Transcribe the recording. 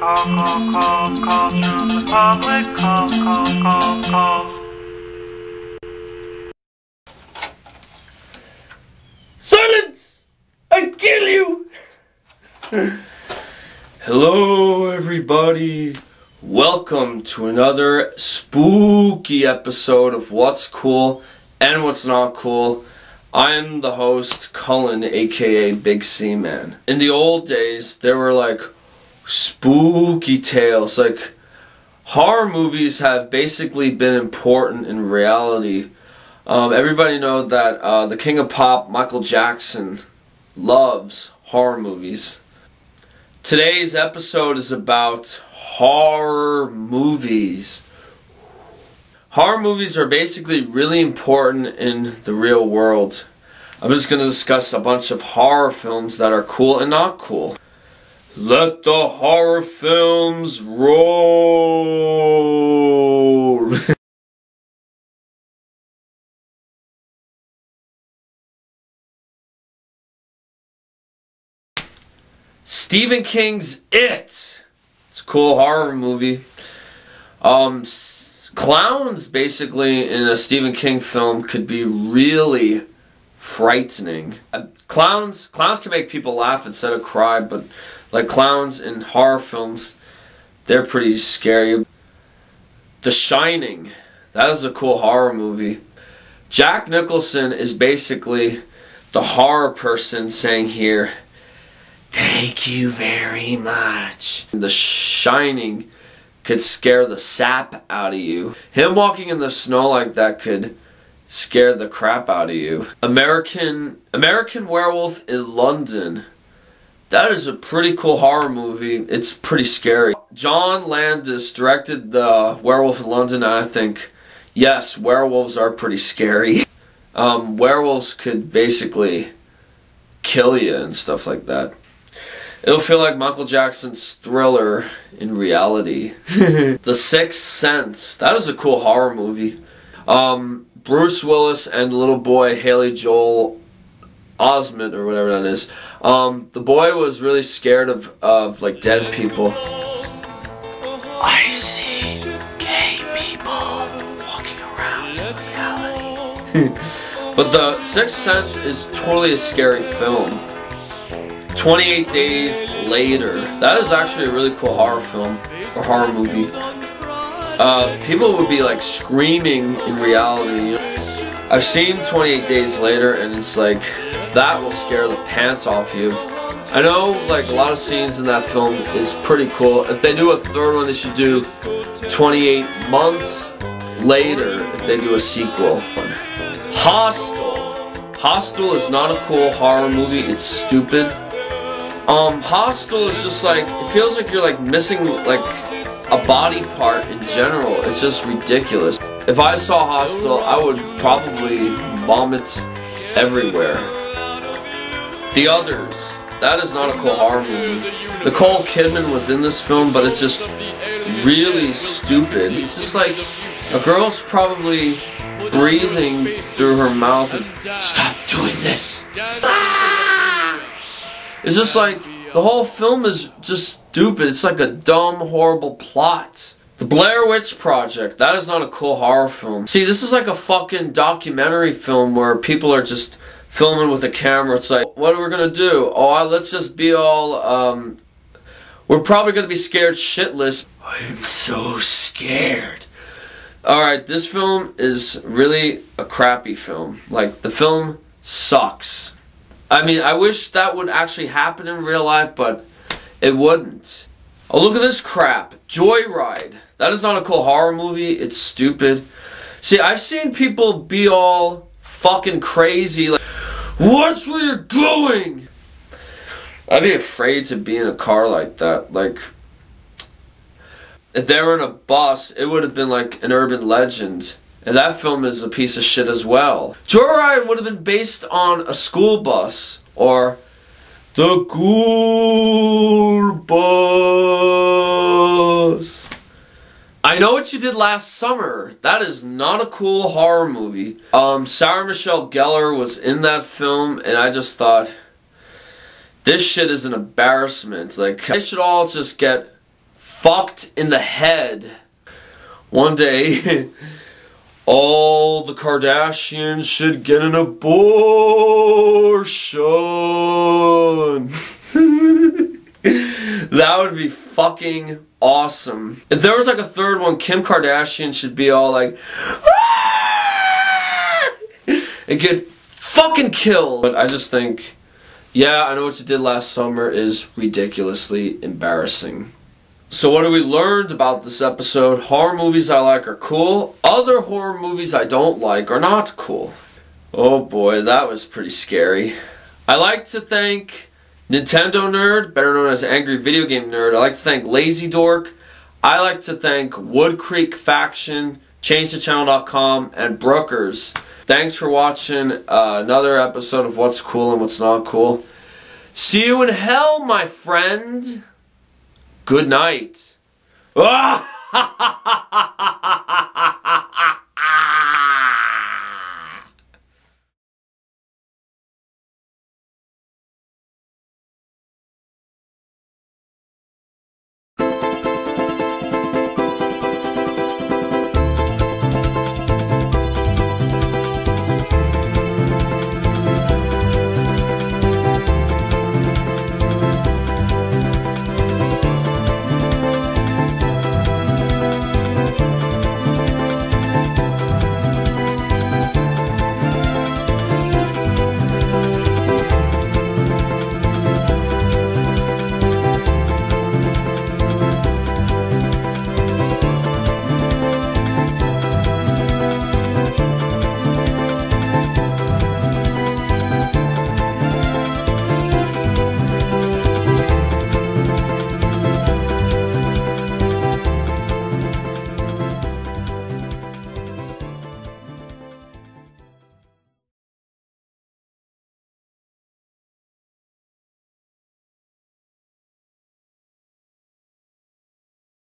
Call to the public. Call. Silence! I kill you! Hello, everybody. Welcome to another spooky episode of What's Cool and What's Not Cool. I am the host, Cullen, aka Big C Man. In the old days, there were like spooky tales. Like, horror movies have basically been important in reality. Everybody knows that the king of pop, Michael Jackson, loves horror movies. Today's episode is about horror movies. Horror movies are basically really important in the real world. I'm just going to discuss a bunch of horror films that are cool and not cool. Let the horror films roll! Stephen King's It. It's a cool horror movie. Clowns, basically, in a Stephen King film could be really frightening. Clowns can make people laugh instead of cry, but like clowns in horror films, they're pretty scary. The Shining, that is a cool horror movie. Jack Nicholson is basically the horror person saying here, "Thank you very much." The Shining could scare the sap out of you. Him walking in the snow like that could scare the crap out of you. American Werewolf in London. That is a pretty cool horror movie. It's pretty scary. John Landis directed the Werewolf in London, and I think, yes, werewolves are pretty scary. Werewolves could basically kill you and stuff like that. It'll feel like Michael Jackson's Thriller in reality. The Sixth Sense. That is a cool horror movie. Bruce Willis and the little boy Haley Joel Osment, or whatever that is. The boy was really scared of like dead people. I see gay people walking around in reality. But The Sixth Sense is totally a scary film. 28 Days Later. That is actually a really cool horror film, or horror movie. People would be like screaming in reality. I've seen 28 Days Later, and it's like, that will scare the pants off you. I know like a lot of scenes in that film is pretty cool. If they do a third one, they should do 28 Months Later if they do a sequel. Hostel. Hostel is not a cool horror movie. It's stupid. Hostel is just like, it feels like you're like missing like a body part in general. It's just ridiculous. If I saw Hostel, I would probably vomit everywhere. The Others. That is not a cool horror movie. Nicole Kidman was in this film, but it's just really stupid. It's just like a girl's probably breathing through her mouth and, "Stop doing this!" It's just like, the whole film is just stupid. It's like a dumb, horrible plot. The Blair Witch Project. That is not a cool horror film. See, this is like a fucking documentary film where people are just filming with a camera. It's like, what are we gonna do? Oh, let's just be all, we're probably gonna be scared shitless. I'm so scared. Alright, this film is really a crappy film. Like, the film sucks. I mean, I wish that would actually happen in real life, but it wouldn't. Oh, look at this crap. Joyride. That is not a cool horror movie. It's stupid. See, I've seen people be all fucking crazy, like, "Watch where you're going!" I'd be afraid to be in a car like that. Like, if they were in a bus, it would have been like an urban legend. And that film is a piece of shit as well. Joyride would have been based on a school bus, or the school bus. I Know What You Did Last Summer. That is not a cool horror movie. Sarah Michelle Gellar was in that film, and I just thought, this shit is an embarrassment. Like, they should all just get fucked in the head. One day, all the Kardashians should get an abortion. That would be fucking awesome. If there was like a third one, Kim Kardashian should be all like, ah! And get fucking killed. But I just think, yeah, I know what you did last summer is ridiculously embarrassing. So what have we learned about this episode? Horror movies I like are cool. Other horror movies I don't like are not cool. Oh boy, that was pretty scary. I like to thank Nintendo Nerd, better known as Angry Video Game Nerd. I like to thank Lazy Dork. I like to thank Wood Creek Faction, ChangeTheChannel.com, and Brookers. Thanks for watching another episode of What's Cool and What's Not Cool. See you in hell, my friend. Good night.